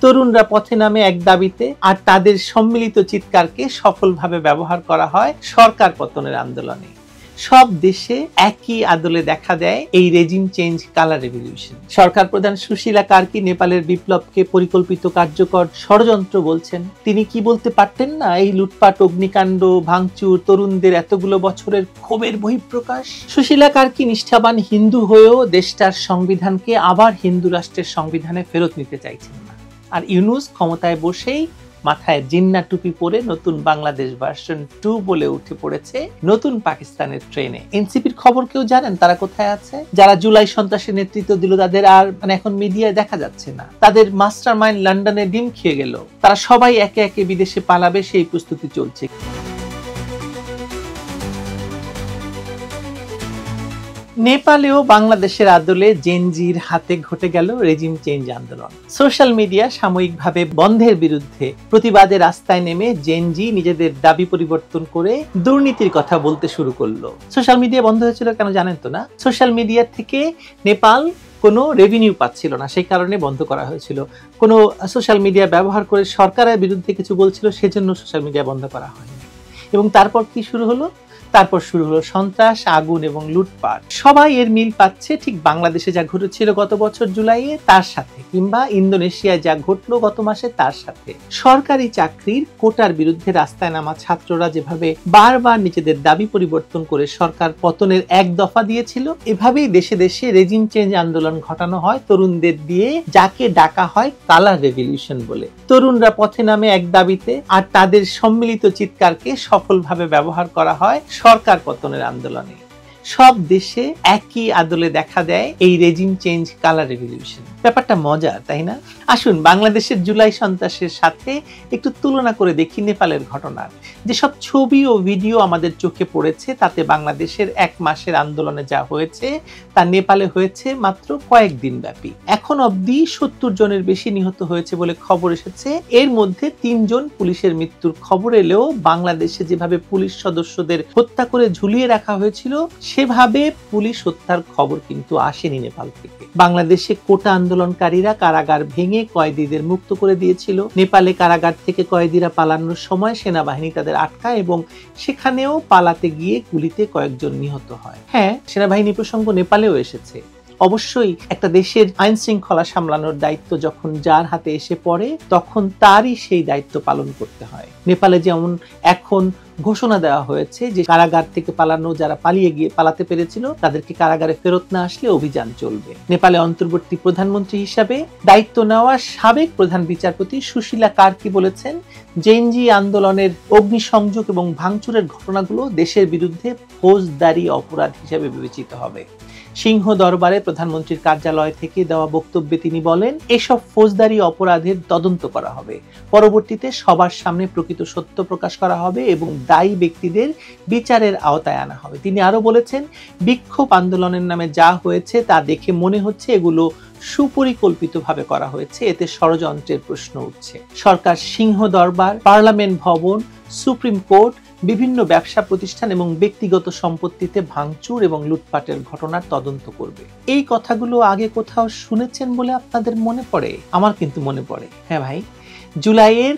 তরুণরা পথে নামে এক দাবিতে, আর তাদের সম্মিলিত চিৎকারকে সফলভাবে ব্যবহার করা হয় সরকার পতনের আন্দোলনে। সব দেশে একই আদলে দেখা দেয় এই রেজিম চেঞ্জ কালার রেভলিউশন। সরকার প্রধান সুশীলা কার্কি নেপালের বিপ্লবকে পরিকল্পিত কার্যকর ষড়যন্ত্র বলছেন। তিনি কি বলতে পারতেন না এই লুটপাট, অগ্নিকাণ্ড, ভাঙচুর তরুণদের এতগুলো বছরের ক্ষোভের বহিঃপ্রকাশ? সুশীলা কার্কি নিষ্ঠাবান হিন্দু হয়েও দেশটার সংবিধানকে আবার হিন্দু রাষ্ট্রের সংবিধানে ফেরত নিতে চাইছেন না। আর ইউনূস ক্ষমতায় বসেই মাথায় জিন্না টুপি পরে নতুন বাংলাদেশ ভার্সন 2 বলে উঠে পড়েছে নতুন পাকিস্তানের ট্রেনে। এনসিপির খবর কেউ জানেন তারা কোথায় আছে? যারা জুলাই সন্ত্রাসের নেতৃত্ব দিল তাদের আর এখন মিডিয়ায় দেখা যাচ্ছে না। তাদের মাস্টার মাইন্ড লন্ডনে ডিম খেয়ে গেল। তারা সবাই একে একে বিদেশে পালাবে, সেই প্রস্তুতি চলছে। নেপালেও বাংলাদেশের আদলে জেনজির হাতে ঘটে গেল রেজিম চেঞ্জ আন্দোলন। সোশ্যাল মিডিয়া সাময়িকভাবে বন্ধের বিরুদ্ধে প্রতিবাদে রাস্তায় নেমে জেনজি নিজেদের দাবি পরিবর্তন করে দুর্নীতির কথা বলতে শুরু করলো। সোশ্যাল মিডিয়া বন্ধ হয়েছিল কেন জানেন তো না? সোশ্যাল মিডিয়া থেকে নেপাল কোনো রেভিনিউ পাচ্ছিল না, সেই কারণে বন্ধ করা হয়েছিল। কোনো সোশ্যাল মিডিয়া ব্যবহার করে সরকারের বিরুদ্ধে কিছু বলছিল, সেজন্য সোশ্যাল মিডিয়া বন্ধ করা হয়নি। এবং তারপর কি শুরু হলো? তারপর শুরু হলো সন্ত্রাস, আগুন এবং লুটপাট। সবাই এর মিল পাচ্ছে ঠিক বাংলাদেশে যা ঘটেছিল গত বছর জুলাইয়ে তার সাথে, কিংবা ইন্দোনেশিয়ায় যা ঘটলো গত মাসে তার সাথে। সরকারি চাকরির কোটার বিরুদ্ধে রাস্তায় নামা ছাত্ররা যেভাবে বারবার নিজেদের দাবি পরিবর্তন করে সরকার পতনের এক দফা দিয়েছিল, এভাবেই দেশে দেশে রেজিম চেঞ্জ আন্দোলন ঘটানো হয় তরুণদের দিয়ে, যাকে ডাকা হয় কালার রেভলিউশন বলে। তরুণরা পথে নামে এক দাবিতে, আর তাদের সম্মিলিত চিৎকারকে সফলভাবে ব্যবহার করা হয় সরকার পতনের আন্দোলনে। সব দেশে একই আদলে দেখা দেয় এই রেজিম চেঞ্জ কালার রেভলিউশন। ব্যাপারটা মজার, তাই না? আসুন বাংলাদেশের জুলাই সন্ত্রাসের সাথে একটু তুলনা করে দেখি নেপালের ঘটনার। যেসব ছবি ও ভিডিও আমাদের চোখে পড়েছে তাতে বাংলাদেশের এক মাসের আন্দোলনে যা হয়েছে তা নেপালে হয়েছে মাত্র কয়েকদিন ব্যাপী। এখন অবধি 70 জনের বেশি নিহত হয়েছে বলে খবর এসেছে। এর মধ্যে 3 জন পুলিশের মৃত্যুর খবর এলেও বাংলাদেশে যেভাবে পুলিশ সদস্যদের হত্যা করে ঝুলিয়ে রাখা হয়েছিল সেভাবে পুলিশ হত্যার খবর কিন্তু আসেনি নেপাল থেকে। বাংলাদেশে কোটা আন্দোলনকারীরা কারাগার ভেঙে কয়েদিদের মুক্ত করে দিয়েছিল। নেপালে কারাগার থেকে কয়েদিরা পালানোর সময় সেনাবাহিনী তাদের আটকায় এবং সেখানেও পালাতে গিয়ে গুলিতে কয়েকজন নিহত হয়। হ্যাঁ, সেনাবাহিনী প্রসঙ্গ নেপালেও এসেছে। অবশ্যই একটা দেশের আইন শৃঙ্খলা সামলানোর দায়িত্ব যখন যার হাতে এসে পড়ে তখন তারই সেই দায়িত্ব পালন করতে হয়। নেপালে যেমন এখন ঘোষণা দেওয়া হয়েছে যে কারাগার থেকে পালানো যারা পালাতে পেরেছিল তাদেরকে কারাগারে ফেরত না আসলে অভিযান চলবে। নেপালে অন্তর্বর্তী প্রধানমন্ত্রী হিসাবে দায়িত্ব নেওয়া সাবেক প্রধান বিচারপতি সুশীলা কার্কি বলেছেন, জেনজি আন্দোলনের অগ্নিসংযোগ এবং ভাঙচুরের ঘটনাগুলো দেশের বিরুদ্ধে ফৌজদারি অপরাধ হিসেবে বিবেচিত হবে। সিংহ দরবারে প্রধানমন্ত্রীর কার্যালয় থেকে দেওয়া বক্তব্যে তিনি বলেন, এসব ফৌজদারি অপরাধের তদন্ত করা হবে। পরবর্তীতে সবার সামনে প্রকৃত সত্য প্রকাশ করা হবে এবং দায়ী ব্যক্তিদের বিচারের আওতায় আনা হবে। তিনি আরো বলেছেন, বিক্ষোভ আন্দোলনের নামে যা হয়েছে তা দেখে মনে হচ্ছে এগুলো সুপরিকল্পিতভাবে করা হয়েছে, এতে ষড়যন্ত্রের প্রশ্ন উঠছে। সরকার সিংহ দরবার, পার্লামেন্ট ভবন, সুপ্রিম কোর্ট, বিভিন্ন ব্যবসা প্রতিষ্ঠান এবং ব্যক্তিগত সম্পত্তিতে ভাঙচুর এবং লুটপাটের ঘটনার তদন্ত করবে। এই কথাগুলো আগে কোথাও শুনেছেন বলে আপনাদের মনে পড়ে? আমার কিন্তু মনে পড়ে। হ্যাঁ ভাই, জুলাইয়ের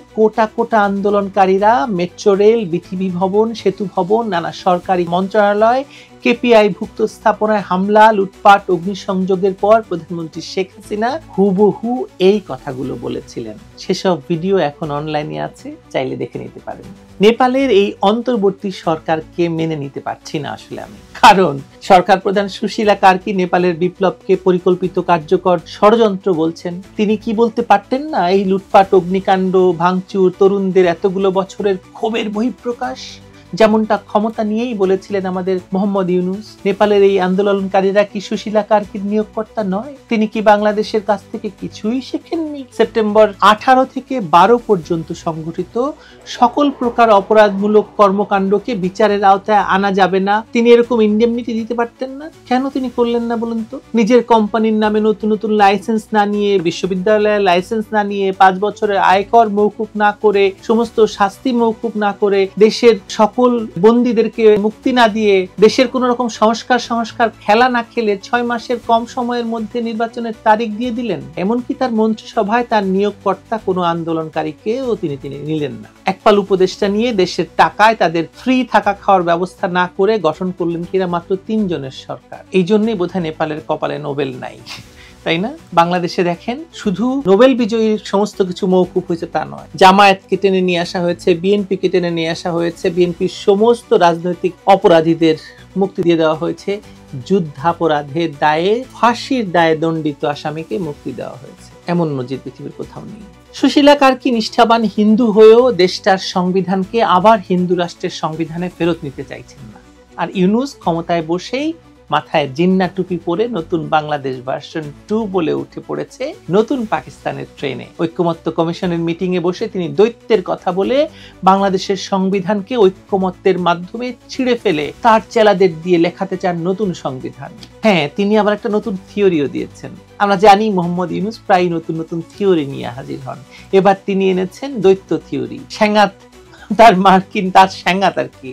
কোটা আন্দোলনকারীরা মেট্রো রেল, বিটিভি ভবন, সেতু ভবন, নানা সরকারি মন্ত্রণালয়, কেপিআই ভুক্ত স্থাপনায় হামলা, লুটপাট, অগ্নিসংযোগের পর প্রধানমন্ত্রী শেখ হাসিনা হুবহু এই কথাগুলো বলেছিলেন। সেসব ভিডিও এখন অনলাইনে আছে, চাইলে দেখে নিতে পারেন। নেপালের এই অন্তর্বর্তী সরকারকে মেনে নিতে পারছি না আসলে আমি, কারণ সরকার প্রধান সুশীলা কার্কি নেপালের বিপ্লবকে পরিকল্পিত কার্যকর ষড়যন্ত্র বলছেন। তিনি কি বলতে পারতেন না এই লুটপাট, অগ্নিকাণ্ড, ভাঙচুর তরুণদের এতগুলো বছরের ক্ষোভের বহিঃপ্রকাশ? যেমনটা ক্ষমতা নিয়েই বলেছিলেন আমাদের মোহাম্মদ ইউনূস। নেপালের এই আন্দোলনকারীরা কি সুশীলা কার্কির নিয়োগকর্তা নয়? তিনি কি বাংলাদেশের কাছ থেকে কিছুই শেখেননি? সেপ্টেম্বর 18 থেকে 12 পর্যন্ত সংঘটিত সকল প্রকার অপরাধমূলক কর্মকাণ্ডকে বিচারের আওতায় আনা যাবে না, তিনি এরকম ইন্ডেমনিটি দিতে পারতেন না? কেন তিনি করলেন না বলুন তো? নিজের কোম্পানির নামে নতুন নতুন লাইসেন্স না নিয়ে, বিশ্ববিদ্যালয়ের লাইসেন্স না নিয়ে, 5 বছরের আয়কর মৌকুফ না করে, সমস্ত শাস্তি মৌকুফ না করে দেশের সকল সকল বন্দীদেরকে মুক্তি না দিয়ে, দেশের কোন রকম সংস্কার খেলা না খেলে 6 মাসের কম সময়ের মধ্যে নির্বাচনের তারিখ দিয়ে দিলেন। এমনকি তার মন্ত্রিসভায় তার নিয়োগকর্তা কোনো আন্দোলনকারীকেও তিনি নিলেন না। একপাল উপদেষ্টা নিয়ে দেশের টাকায় তাদের ফ্রি থাকা খাওয়ার ব্যবস্থা না করে গঠন করলেন কিনা মাত্র 3 জনের সরকার। এই জন্যই বোধহয় নেপালের কপালে নোবেল নাই, তাই না? বাংলাদেশে দেখেন, শুধু নোবেল বিজয়ীর সমস্ত কিছু মওকুফ হয়েছে তা নয়, জামায়াতকে টেনে নিয়ে আসা হয়েছে, বিএনপিকে টেনে নিয়ে আসা হয়েছে, বিএনপির সমস্ত রাজনৈতিক অপরাধীদের মুক্তি দিয়ে দেওয়া হয়েছে, যুদ্ধাপরাধের দায়ে, ফাঁসির দায়ে দণ্ডিত আসামিকে মুক্তি দেওয়া হয়েছে। এমন নজির পৃথিবীর কোথাও নেই। সুশীলা কার্কি নিষ্ঠাবান হিন্দু হয়েও দেশটার সংবিধানকে আবার হিন্দু রাষ্ট্রের সংবিধানে ফেরত নিতে চাইছেন না। আর ইউনূস ক্ষমতায় বসেই মাথায় জিন্না টুপি পরে নতুন বাংলাদেশ ভার্সন 2 বলে উঠে পড়েছে নতুন পাকিস্তানের ট্রেনে। ঐক্যমত্য কমিশনের মিটিং এ বসে তিনি দ্বৈতের কথা বলে বাংলাদেশের সংবিধানকে ঐক্যমত্যের মাধ্যমে ছিঁড়ে ফেলে তার চেলাদের দিয়ে লেখাতে চান নতুন সংবিধান। হ্যাঁ, তিনি আবার একটা নতুন থিওরিও দিয়েছেন। আমরা জানি মোহাম্মদ ইউনূস প্রায় নতুন থিওরি নিয়ে হাজির হন। এবার তিনি এনেছেন দ্বৈত থিওরি। স্যাঙ্গাত তার মার্কিন, তার স্যাঙ্গাত আর কি,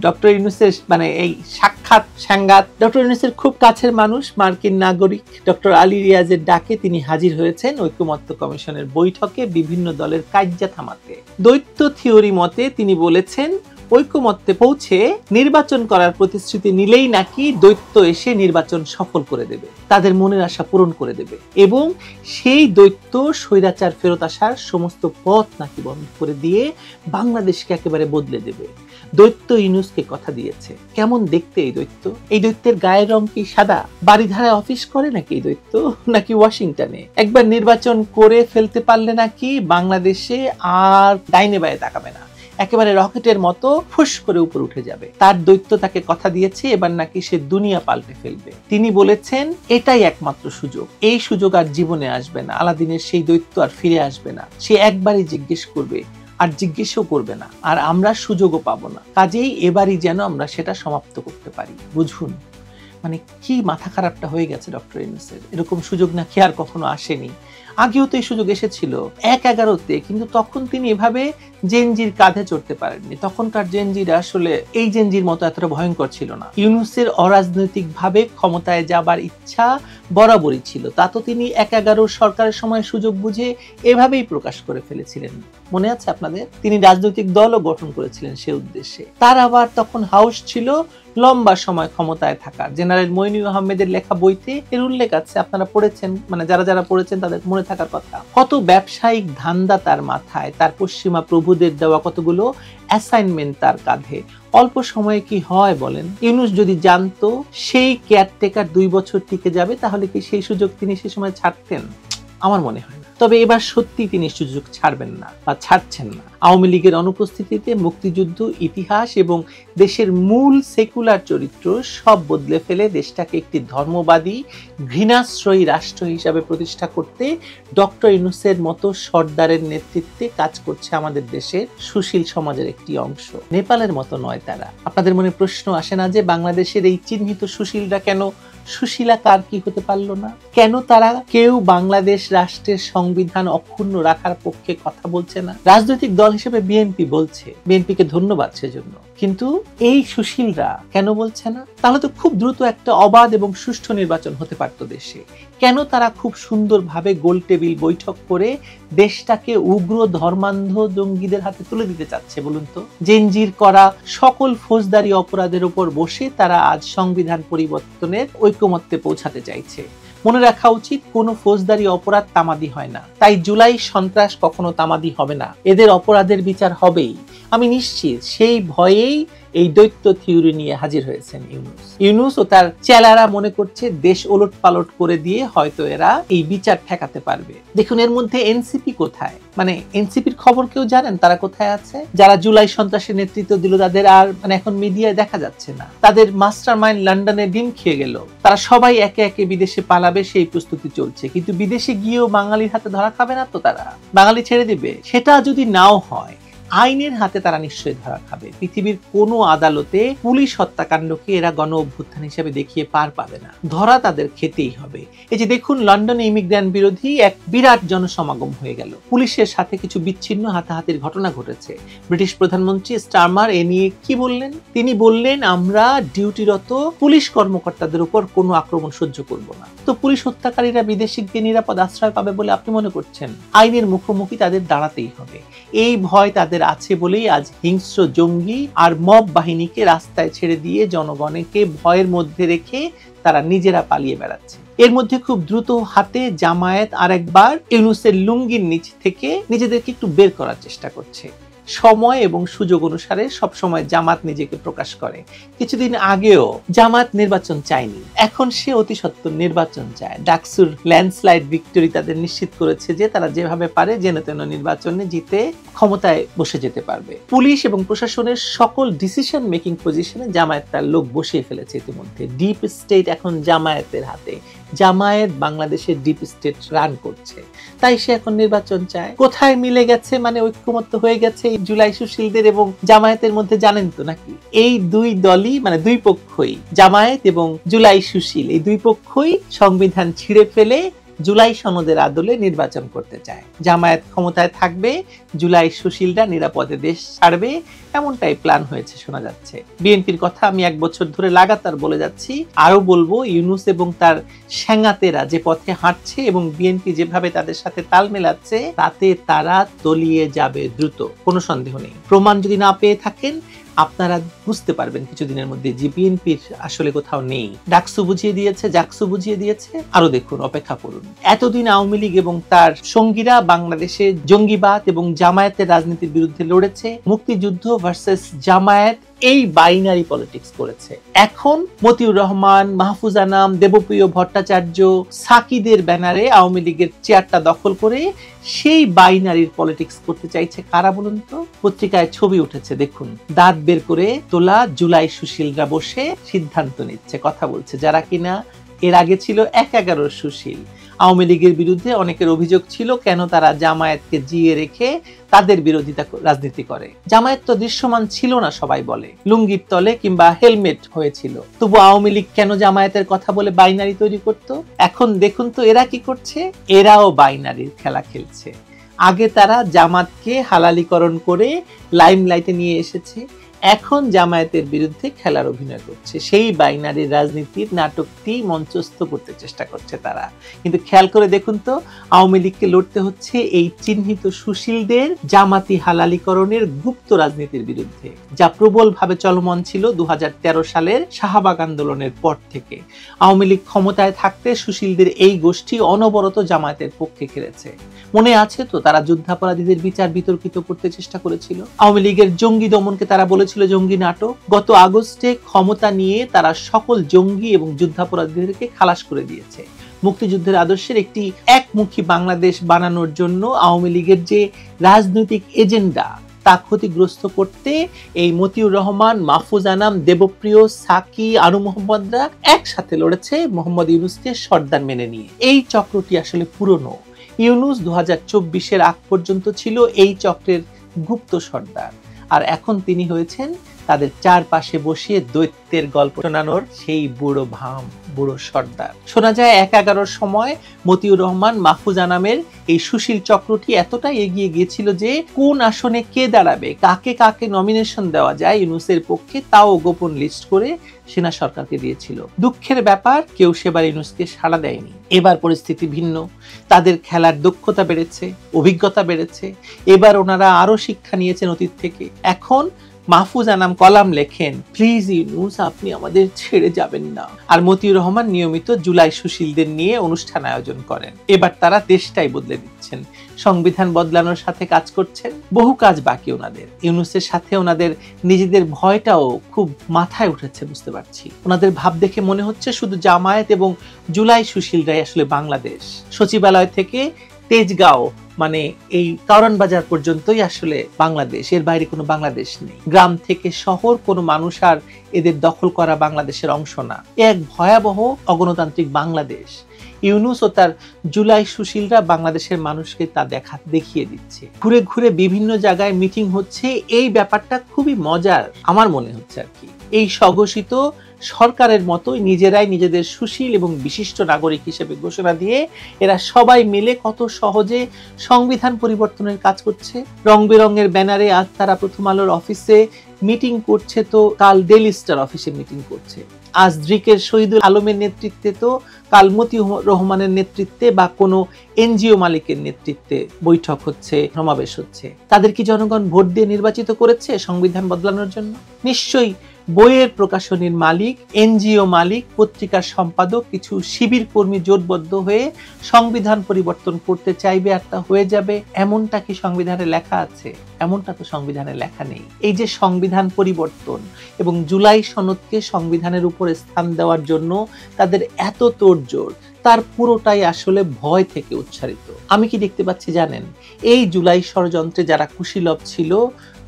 ডক্টর ইউনূসের মানে এই সাক্ষাৎ সাংঘাত। ডক্টর ইউনূসের খুব কাছের মানুষ, মার্কিন নাগরিক ডক্টর আলী রিয়াজের ডাকে তিনি হাজির হয়েছেন ঐক্যমত্য কমিশনের বৈঠকে বিভিন্ন দলের কার্যা থামাতে। দ্বৈত থিওরি মতে তিনি বলেছেন, ঐক্যমত্যে পৌঁছে নির্বাচন করার প্রতিশ্রুতি নিলেই নাকি দ্বৈত এসে নির্বাচন সফল করে দেবে, তাদের মনের আশা পূরণ করে দেবে, এবং সেই দ্বৈত স্বৈরাচার ফেরত আসার সমস্ত পথ নাকি বন্ধ করে দিয়ে বাংলাদেশকে একেবারে বদলে দেবে। দৈত্য ইউনূসকে কথা দিয়েছে। কেমন দেখতে এই দৈত্য? এই দৈত্যের গায়ের রং কি সাদা? বাড়িধারায় অফিস করে নাকি এই দৈত্য, নাকি ওয়াশিংটনে? একবার নির্বাচন করে ফেলতে পারলে নাকি বাংলাদেশে আর ডাইনে বায়ে তাকাবে না, একেবারে রকেটের মতো ফুস করে উপরে উঠে যাবে। তার দৈত্য তাকে কথা দিয়েছে এবার নাকি সে দুনিয়া পাল্টে ফেলবে। তিনি বলেছেন এটাই একমাত্র সুযোগ, এই সুযোগ আর জীবনে আসবে না। আলাদিনের সেই দৈত্য আর ফিরে আসবে না। সে একবারই জিজ্ঞেস করবে, আর জিজ্ঞেসও করবে না, আর আমরা সুযোগও পাবো না। কাজেই এবারই যেন আমরা সেটা সমাপ্ত করতে পারি। বুঝুন মানে কি মাথা খারাপটা হয়ে গেছে ডক্টর ইউনূসের। এরকম সুযোগ নাকি আর কখনো আসেনি। আগেও তো এই সুযোগ এসেছিল 1/11-তে, কিন্তু তখন তিনি এভাবে জেনজির কাঁধে চড়তে পারেননি। তখনকার জেনজিরা আসলে এই জেনজির মতো এতটা ভয়ঙ্কর ছিল না। ইউনূসের অরাজনৈতিক ভাবে ক্ষমতায় যাবার ইচ্ছা বরাবরই ছিল, তা তো তিনি 1/11 সরকারের সময় সুযোগ বুঝে এভাবেই প্রকাশ করে ফেলেছিলেন। মনে আছে আপনাদের? তিনি রাজনৈতিক দলও গঠন করেছিলেন সে উদ্দেশ্যে। তার আবার তখন হাউস ছিল লম্বা সময় ক্ষমতায় থাকা। জেনারেল মইনুল আহমেদের লেখা বইতে এর উল্লেখ আছে, আপনারা পড়েছেন, মানে যারা পড়েছেন তাদের মনে থাকার কথা। কত ব্যবসায়িক ধান্দা তার মাথায়, তার পশ্চিমা প্রভুদের দেওয়া কতগুলো অ্যাসাইনমেন্ট তার কাঁধে। অল্প সময়ে কি হয় বলেন? ইউনূস যদি জানতো সেই কেয়ারটেকার 2 বছর টিকে যাবে, তাহলে কি সেই সুযোগ তিনি সে সময় ছাড়তেন? আমার মনে হয় না। তবে এবার সত্যি তিনি সুযোগ ছাড়বেন না বা ছাড়ছেন না। আওয়ামী লীগের অনুপস্থিতিতে মুক্তিযুদ্ধ, ইতিহাস এবং দেশের মূল সেকুলার চরিত্র সব বদলে ফেলে দেশটাকে একটি ধর্মবাদী, ঘৃণাশ্রয়ী রাষ্ট্র হিসাবে প্রতিষ্ঠা করতে ডক্টর ইউনূসের মতো সর্দারের নেতৃত্বে কাজ করছে আমাদের দেশের সুশীল সমাজের একটি অংশ। নেপালের মতো নয় তারা। আপনাদের মনে প্রশ্ন আসে না যে বাংলাদেশের এই চিহ্নিত সুশীলরা কেন সুশীলা কার্কি হতে পারলো না? কেন তারা কেউ বাংলাদেশ রাষ্ট্রের সংবিধান অক্ষুণ্ণ রাখার পক্ষে কথা বলছে না? রাজনৈতিক দল হিসেবে বিএনপি বলছে, বিএনপিকে ধন্যবাদ সেজন্য, কিন্তু এই সুশীলরা কেন বলছে না? তাহলে তো খুব দ্রুত একটা অবাধ এবং সুষ্ঠু নির্বাচন হতে পারতো দেশে। কেন তারা খুব সুন্দরভাবে গোল টেবিল বৈঠক করে দেশটাকে উগ্র ধর্মান্ধ জঙ্গিদের হাতে তুলে দিতে চাচ্ছে বলুন তো? জেনজির করা সকল ফৌজদারি অপরাধের উপর বসে তারা আজ সংবিধান পরিবর্তনের ঐক্যমত্যে পৌঁছাতে চাইছে। মনে রাখা উচিত, কোনো ফৌজদারি অপরাধ তামাদি হয় না, তাই জুলাই সন্ত্রাস কখনো তামাদি হবে না। এদের অপরাধের বিচার হবেই, আমি নিশ্চিত। সেই ভয়েই এই দৈত্য থিওরি নিয়ে হাজির হয়েছেন ইউনূস। ইউনূস ও তার চেলারা মনে করছে দেশ ওলট পালট করে দিয়ে হয়তো এরা এই বিচার ঠেকাতে পারবে। দেখুন এর মধ্যে এনসিপি কোথায়? মানে এনসিপির খবর কেউ জানেন তারা কোথায় আছে? যারা জুলাই সন্ত্রাসের নেতৃত্ব দিল তাদের আর মানে এখন মিডিয়ায় দেখা যাচ্ছে না। তাদের মাস্টার মাইন্ড লন্ডনে ডিম খেয়ে গেল। তারা সবাই একে একে বিদেশে পালাবে সেই প্রস্তুতি চলছে, কিন্তু বিদেশে গিয়েও বাঙালির হাতে ধরা খাবে না তো তারা? বাঙালি ছেড়ে দিবে? সেটা যদি নাও হয়, আইনের হাতে তারা নিশ্চয়ই ধরা খাবে। পৃথিবীর কোনো আদালতে পুলিশ হত্যাকাণ্ডকে এরা গণ অভ্যুত্থান হিসেবে দেখিয়ে পার পাবে না, ধরা তাদের খেতেই হবে। এই যে দেখুন, লন্ডনে ইমিগ্রেন্ট বিরোধী এক বিরাট জনসমাগম হয়ে গেল, পুলিশের সাথে কিছু বিচ্ছিন্ন হাতাহাতির ঘটনা ঘটেছে। ব্রিটিশ প্রধানমন্ত্রী স্টারমার এ নিয়ে কি বললেন? তিনি বললেন, আমরা ডিউটিরত পুলিশ কর্মকর্তাদের উপর কোনো আক্রমণ সহ্য করব না। তো পুলিশ হত্যাকারীরা বিদেশে গিয়ে নিরাপদ আশ্রয় পাবে বলে আপনি মনে করছেন? আইনের মুখোমুখি তাদের দাঁড়াতেই হবে। এই ভয় তাদের আছে বলেই আজ হিংস্র জঙ্গি আর মব বাহিনীকে রাস্তায় ছেড়ে দিয়ে জনগণকে ভয়ের মধ্যে রেখে তারা নিজেরা পালিয়ে বেড়াচ্ছে। এর মধ্যে খুব দ্রুত হাতে জামায়াত আরেকবার ইউনূসের লুঙ্গির নিচ থেকে নিজেদেরকে একটু বের করার চেষ্টা করছে। সময় এবং সুযোগ অনুসারে সবসময় জামাত নিজেকে প্রকাশ করে। কিছুদিন আগেও জামাত নির্বাচন চায়নি, এখন সে অতি সত্বর নির্বাচন চায়। ডাকসুর ল্যান্ডস্লাইড ভিক্টরি তাদের নিশ্চিত করেছে যে তারা যেভাবে পারে যেন তেন নির্বাচনে জিতে ক্ষমতায় বসে যেতে পারবে। পুলিশ এবং প্রশাসনের সকল ডিসিশন মেকিং পজিশনে জামায়াত তার লোক বসিয়ে ফেলেছে ইতিমধ্যে। ডিপ স্টেট এখন জামায়াতের হাতে। জামায়াত বাংলাদেশের ডিপ স্টেট রান করছে, তাই সে এখন নির্বাচন চায়। কোথায় মিলে গেছে, মানে ঐক্যমত্য হয়ে গেছে জুলাই সুশীলদের এবং জামায়াতের মধ্যে, জানেন তো নাকি? এই দুই দলই, মানে দুই পক্ষই, জামায়াত এবং জুলাই সুশীল, এই দুই পক্ষই সংবিধান ছিঁড়ে ফেলে জুলাই সনদের আদলে নির্বাচন করতে চায়। জামায়াত ক্ষমতায় থাকবে, জুলাই সুশীলরা নিরাপদে দেশ ছাড়বে, এমনটাই প্ল্যান হয়েছে শোনা যাচ্ছে। বিএনপির কথা আমি 1 বছর ধরে লাগাতার বলে যাচ্ছি, আরো বলবো। ইউনূস এবং তার সেঙ্গাতেরা যে পথে হাঁটছে এবং বিএনপি যেভাবে তাদের সাথে তাল মেলাচ্ছে, তাতে তারা তলিয়ে যাবে দ্রুত, কোনো সন্দেহ নেই। প্রমাণ যদি না পেয়ে থাকেন, আপনারা বুঝতে পারবেন কিছুদিনের মধ্যে যে বিএনপির আসলে কোথাও নেই। ডাকসু বুঝিয়ে দিয়েছে, জাকসু বুঝিয়ে দিয়েছে, আরো দেখুন, অপেক্ষা করুন। এতদিন আওয়ামী লীগ এবং তার সঙ্গীরা বাংলাদেশে জঙ্গিবাদ এবং জামায়াতের রাজনীতির বিরুদ্ধে লড়েছে। মুক্তিযুদ্ধ ভার্সেস জামায়াত, এই বাইনারি পলিটিক্স করেছে। এখন মতিউর রহমান, মাহফুজ আনাম, দেবপ্রিয় ভট্টাচার্য, সাকিদের ব্যানারে আওয়ামী লীগের চেয়ারটা দখল করে সেই বাইনারির পলিটিক্স করতে চাইছে কারা বলুন তো? পত্রিকায় ছবি উঠেছে, দেখুন, দাঁত বের করে তোলা জুলাই সুশীলরা বসে সিদ্ধান্ত নিচ্ছে, কথা বলছে, যারা কিনা এর আগে ছিল ১/১১ সুশীল। আওয়ামী লীগের বিরুদ্ধে অনেকের অভিযোগ ছিল কেন তারা জামায়াতকে জিয়ে রেখে তাদের বিরোধিতা রাজনীতি করে। জামায়াত তো দৃশ্যমান ছিল না, সবাই বলে, লুঙ্গির তলে কিংবা হেলমেট হয়েছিল। তবু আওয়ামী লীগ কেন জামায়াতের কথা বলে বাইনারি তৈরি করত? এখন দেখুন তো এরা কি করছে, এরাও বাইনারির খেলা খেলছে। আগে তারা জামাতকে হালালিকরণ করে লাইমলাইটে নিয়ে এসেছে, এখন জামায়াতের বিরুদ্ধে খেলার অভিনয় করছে। সেই বাইনারির রাজনীতির নাটকটি মঞ্চস্থ করতে চেষ্টা করছে তারা। কিন্তু খেয়াল করে দেখুন তো, আওয়ামী লীগকে লড়তে হচ্ছে এই চিহ্নিত সুশীলদের জামাতি হালালিকরণের গুপ্ত রাজনীতির বিরুদ্ধে, যা প্রবলভাবে চলমান ছিল 2013 সালের শাহবাগ আন্দোলনের পর থেকে। আওয়ামী লীগ ক্ষমতায় থাকতে সুশীলদের এই গোষ্ঠী অনবরত জামায়াতের পক্ষে খেলেছে। মনে আছে তো, তারা যুদ্ধাপরাধীদের বিচার বিতর্কিত করতে চেষ্টা করেছিল। আওয়ামী লীগের জঙ্গি দমনকে তারা বলেছিল জঙ্গি নাটক। গত আগস্টে ক্ষমতা নিয়ে তারা সকল জঙ্গি এবং যুদ্ধাপরাধীদেরকে খালাস করে দিয়েছে। মুক্তিযুদ্ধের আদর্শের একটি একমুখী বাংলাদেশ বানানোর জন্য আওয়ামী লীগের যে রাজনৈতিক এজেন্ডা, তা ক্ষতিগ্রস্ত করতে এই মতিউর রহমান, মাহফুজ আনাম, দেবপ্রিয়, সাকি, আনু মোহাম্মদরা একসাথে লড়েছে মোহাম্মদ ইউনূসকে সর্দার মেনে নিয়ে। এই চক্রটি আসলে পুরনো। ইউনূস 2024-এর আগ পর্যন্ত ছিল এই চক্রের গুপ্ত সর্দার, আর এখন তিনি হয়েছেন তাদের চারপাশে বসিয়ে দৈত্যের গল্প শোনানোর সেই বুড়ো ভাম, বুড়ো সর্দার। শোনা যায় ১/১১ সময় মতিউর রহমান, মাহফুজ আনামের এই সুশীল চক্রটি এতটাই এগিয়ে গিয়েছিল যে কোন আসনে কে দাঁড়াবে, কাকে কাকে নমিনেশন দেওয়া যায় ইউনূসের পক্ষে, তাও গোপন লিস্ট করে সেনা সরকারকে দিয়েছিল। দুঃখের ব্যাপার, কেউ সেবার ইউনূসকে সাড়া দেয়নি। এবার পরিস্থিতি ভিন্ন। তাদের খেলার দক্ষতা বেড়েছে, অভিজ্ঞতা বেড়েছে। এবার ওনারা আরো শিক্ষা নিয়েছেন অতীত থেকে। এখন মাহফুজ আনাম কলাম লেখেন, প্লিজ ইউনূস, আপনি আমাদের ছেড়ে যাবেন না। আর মতিউর রহমান নিয়মিত জুলাই সুশীলদের নিয়ে অনুষ্ঠান আয়োজন করেন। এবার তারা দেশটাই বদলে দিচ্ছেন, সংবিধান বদলানোর সাথে কাজ করছেন। বহু কাজ বাকি ওনাদের। ইউনূসের সাথে ওনাদের নিজেদের ভয়টাও খুব মাথায় উঠেছে, বুঝতে পারছি। ওনাদের ভাব দেখে মনে হচ্ছে শুধু জামায়াত এবং জুলাই সুশীলরাই আসলে বাংলাদেশ। সচিবালয় থেকে তেজগাঁও, মানে এই কারণ বাজার পর্যন্তই আসলে বাংলাদেশ, এর বাইরে কোনো বাংলাদেশ নেই। গ্রাম থেকে শহর কোনো মানুষ আর এদের দখল করা বাংলাদেশের অংশ না। এক ভয়াবহ অগণতান্ত্রিক বাংলাদেশ। ইউনূস ও তার জুলাই সুশীলরা বাংলাদেশের মানুষকে তা দেখিয়ে দিচ্ছে। ঘুরে ঘুরে বিভিন্ন জায়গায় মিটিং হচ্ছে। এই ব্যাপারটা খুবই মজার আমার মনে হচ্ছে আর কি। এই স্বঘোষিত সরকারের মতোই নিজেরাই নিজেদের সুশীল এবং বিশিষ্ট নাগরিক হিসেবে ঘোষণা দিয়ে এরা সবাই মিলে কত সহজে সংবিধান পরিবর্তনের কাজ করছে। রং বেরঙের ব্যানারে আজ তারা প্রথম আলোর অফিসে মিটিং করছে, তো কাল ডেইলি স্টার অফিসে মিটিং করছে। আজ দ্রিকের শহীদুল আলমের নেতৃত্বে তো কাল মতিউর রহমানের নেতৃত্বে বা কোনো এনজিও মালিকের নেতৃত্বে বৈঠক হচ্ছে, সমাবেশ হচ্ছে। তাদের কি জনগণ ভোট দিয়ে নির্বাচিত করেছে সংবিধান বদলানোর জন্য? নিশ্চয়ই বইয়ের প্রকাশনীর মালিক, এনজিও মালিক, পত্রিকার সম্পাদক, কিছু শিবির কর্মী জোটবদ্ধ হয়ে সংবিধান পরিবর্তন করতে চাইবে আর তা হয়ে যাবে, এমনটা কি সংবিধানে লেখা আছে? এমনটা তো সংবিধানে লেখা নেই। এই যে সংবিধান পরিবর্তন এবং জুলাই সনদকে সংবিধানের উপরে স্থান দেওয়ার জন্য তাদের এত তোড়জোড়, তার পুরোটাই আসলে ভয় থেকে উচ্চারিত। আমি কি দেখতে পাচ্ছি জানেন? এই জুলাই ষড়যন্ত্রে যারা কুশীলব ছিল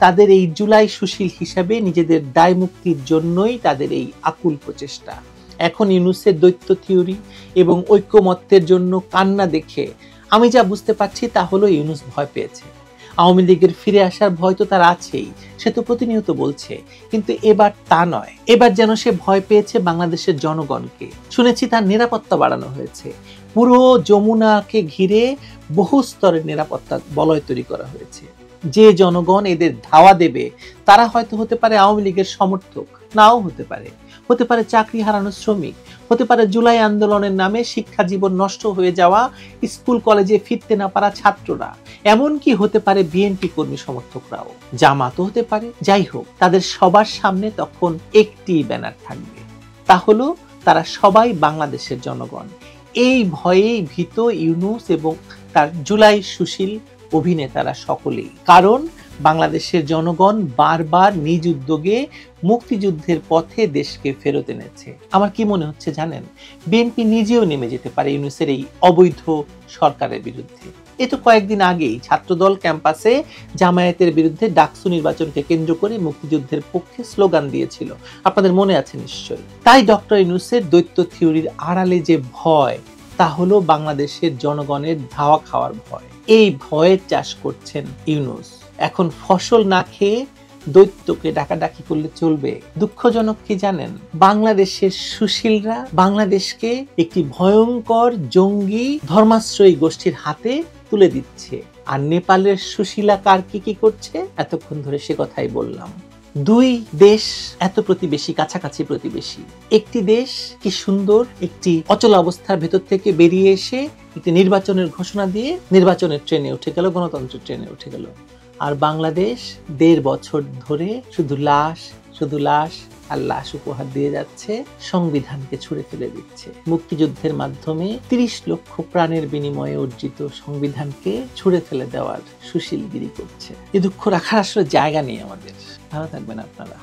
তাদের এই জুলাই সুশীল হিসাবে নিজেদের দায় মুক্তির জন্যই তাদের এই আকুল প্রচেষ্টা। এখন ইউনূসের দ্বৈত থিওরি এবং ঐক্যমত্যের জন্য কান্না দেখে আমি যা বুঝতে পারছি তা হলো ইউনূস ভয় পেয়েছে। আওয়ামী লীগের ফিরে আসার ভয় তো তার আছেই, সে তো প্রতিনিয়ত বলছে, কিন্তু এবার তা নয়। এবার যেন সে ভয় পেয়েছে বাংলাদেশের জনগণকে। শুনেছি তার নিরাপত্তা বাড়ানো হয়েছে। পুরো যমুনাকে ঘিরে বহু স্তরের নিরাপত্তা বলয় তৈরি করা হয়েছে। যে জনগণ এদের ধাওয়া দেবে তারা হয়তো হতে পারে আওয়ামী লীগের সমর্থক, নাও হতে পারে, হতে পারে চাকরি হারানো শ্রমিক, হতে পারে জুলাই আন্দোলনের নামে শিক্ষা জীবন নষ্ট হয়ে যাওয়া স্কুল কলেজে ফিরতে না পারা ছাত্ররা, এমনকি হতে পারে বিএনপি কর্মী সমর্থকরাও, জামাতও হতে পারে। যাই হোক, তাদের সবার সামনে তখন একটি ব্যানার থাকবে, তা হলো তারা সবাই বাংলাদেশের জনগণ। এই ভয়েই ভীত ইউনূস এবং তার জুলাই সুশীল অভিনেতারা সকলেই। কারণ বাংলাদেশের জনগণ বারবার নিজ উদ্যোগে মুক্তিযুদ্ধের পথে দেশকে ফেরত এনেছে। আমার কি মনে হচ্ছে জানেন? বিএনপি নিজেও নেমে যেতে পারে ইউনূসের এই অবৈধ সরকারের বিরুদ্ধে। এ তো কয়েকদিন আগেই ছাত্রদল ক্যাম্পাসে জামায়াতের বিরুদ্ধে ডাকসু নির্বাচনকে কেন্দ্র করে মুক্তিযুদ্ধের পক্ষে স্লোগান দিয়েছিল, আপনাদের মনে আছে নিশ্চয়ই। তাই ডক্টর ইউনূসের দ্বৈত থিওরির আড়ালে যে ভয়, তা হলো বাংলাদেশের জনগণের ধাওয়া খাওয়ার ভয়। এই ভয়ের চাষ করছেন ইউনূস। এখন ফসল না খেয়ে দৈত্যকে ডাকাডাকি করলে চলবে? দুঃখজনক কি জানেন? বাংলাদেশের সুশীলরা বাংলাদেশকে একটি ভয়ঙ্কর জঙ্গি ধর্মাশ্রয়ী গোষ্ঠীর হাতে তুলে দিচ্ছে। আর নেপালের সুশীলাকার কি করছে এতক্ষণ ধরে সে কথাই বললাম। দুই দেশ এত প্রতিবেশী, কাছাকাছি প্রতিবেশী। একটি দেশ কি সুন্দর একটি অচল অবস্থার ভেতর থেকে বেরিয়ে এসে একটি নির্বাচনের ঘোষণা দিয়ে নির্বাচনের ট্রেনে উঠে গেল, গণতন্ত্রের ট্রেনে উঠে গেল। আর বাংলাদেশ 1.5 বছর ধরে শুধু লাশ আর লাশ উপহার দিয়ে যাচ্ছে, সংবিধানকে ছুঁড়ে ফেলে দিচ্ছে। মুক্তিযুদ্ধের মাধ্যমে 30 লক্ষ প্রাণের বিনিময়ে অর্জিত সংবিধানকে ছুঁড়ে ফেলে দেওয়ার সুশীলগিরি করছে। এই দুঃখ রাখার আসলে জায়গা নেই আমাদের। ভালো থাকবেন আপনারা।